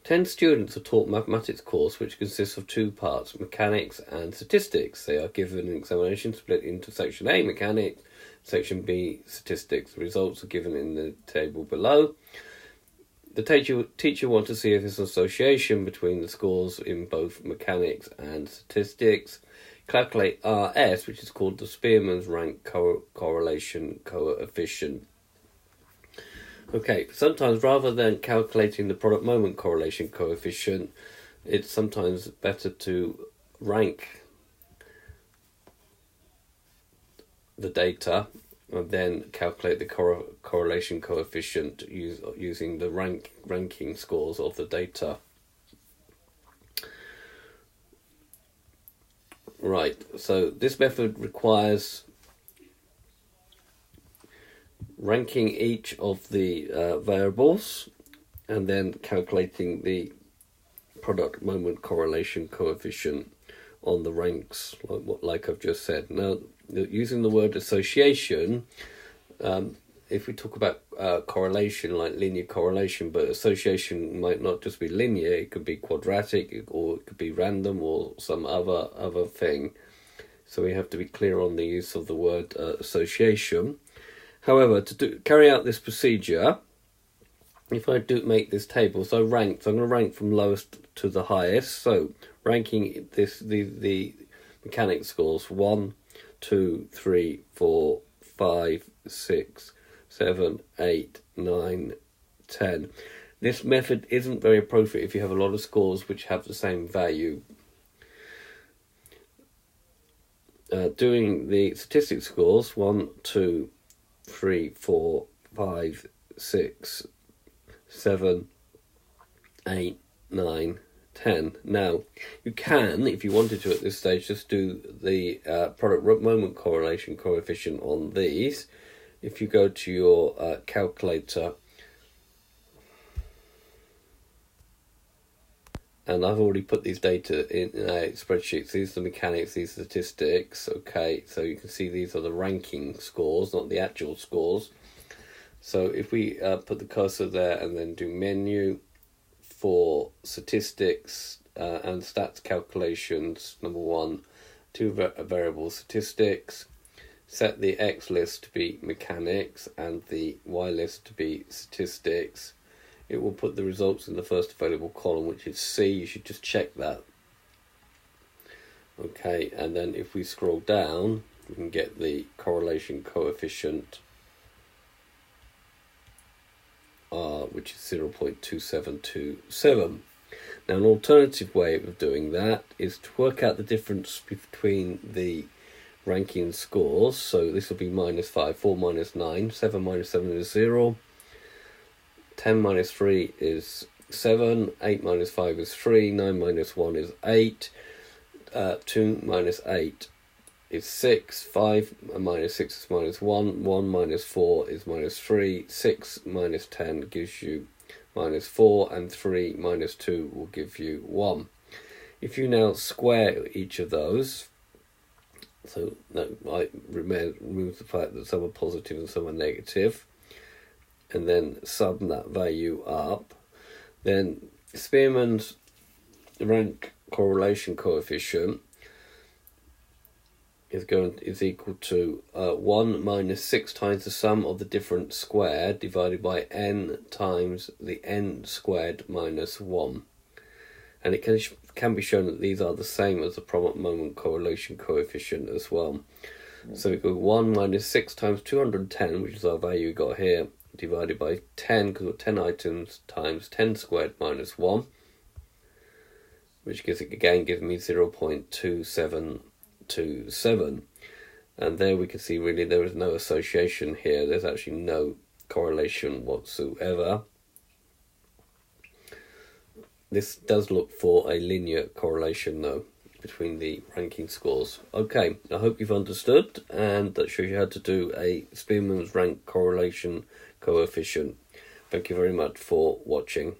10 students are taught mathematics course which consists of 2 parts, mechanics and statistics. They are given an examination split into section A, mechanics, section B, statistics. The results are given in the table below. The teacher wants to see if there's an association between the scores in both mechanics and statistics. Calculate RS, which is called the Spearman's rank correlation coefficient. Okay, sometimes rather than calculating the product moment correlation coefficient, it's sometimes better to rank the data and then calculate the correlation coefficient using the ranking scores of the data. Right, so this method requires ranking each of the variables and then calculating the product moment correlation coefficient on the ranks, like I've just said. Now, using the word association, if we talk about correlation, like linear correlation, but association might not just be linear, it could be quadratic, or it could be random, or some other thing. So we have to be clear on the use of the word association. However, to carry out this procedure, if I do make this table, so I'm going to rank from lowest to the highest. So ranking the mechanics scores 1, 2, 3, 4, 5, 6, 7, 8, 9, 10. This method isn't very appropriate if you have a lot of scores which have the same value. Doing the statistics scores 1, 2, 3, 4, 5, 6, 7, 8, 9, 10. Now, you can, if you wanted to at this stage, just do the product moment correlation coefficient on these. If you go to your calculator, and I've already put these data in spreadsheets. These are the mechanics, these are statistics. Okay, so you can see these are the ranking scores, not the actual scores. So if we put the cursor there and then do menu for statistics and stats calculations, number 1, 2 variable statistics, set the X list to be mechanics and the Y list to be statistics. It will put the results in the first available column, which is C. You should just check that. Okay, and then if we scroll down, we can get the correlation coefficient R, which is 0.2727. Now, an alternative way of doing that is to work out the difference between the ranking scores. So this will be -5, 4 minus 9, 7 minus 7 is 0. 10 minus 3 is 7, 8 minus 5 is 3, 9 minus 1 is 8, 2 minus 8 is 6, 5 minus 6 is minus 1, 1 minus 4 is minus 3, 6 minus 10 gives you minus 4, and 3 minus 2 will give you 1. If you now square each of those, so no, I remove the fact that some are positive and some are negative, and then sum that value up, then Spearman's rank correlation coefficient is equal to 1 minus 6 times the sum of the difference squared divided by n times the n squared minus 1. And it can be shown that these are the same as the product moment correlation coefficient as well. So we go 1 minus 6 times 210, which is our value we got here, divided by 10, because we've got 10 items, times 10 squared minus 1, which gives me 0.2727. And there we can see really there is no association here. There's actually no correlation whatsoever. This does look for a linear correlation though between the ranking scores. Okay, I hope you've understood, and that shows you how to do a Spearman's rank correlation coefficient. Thank you very much for watching.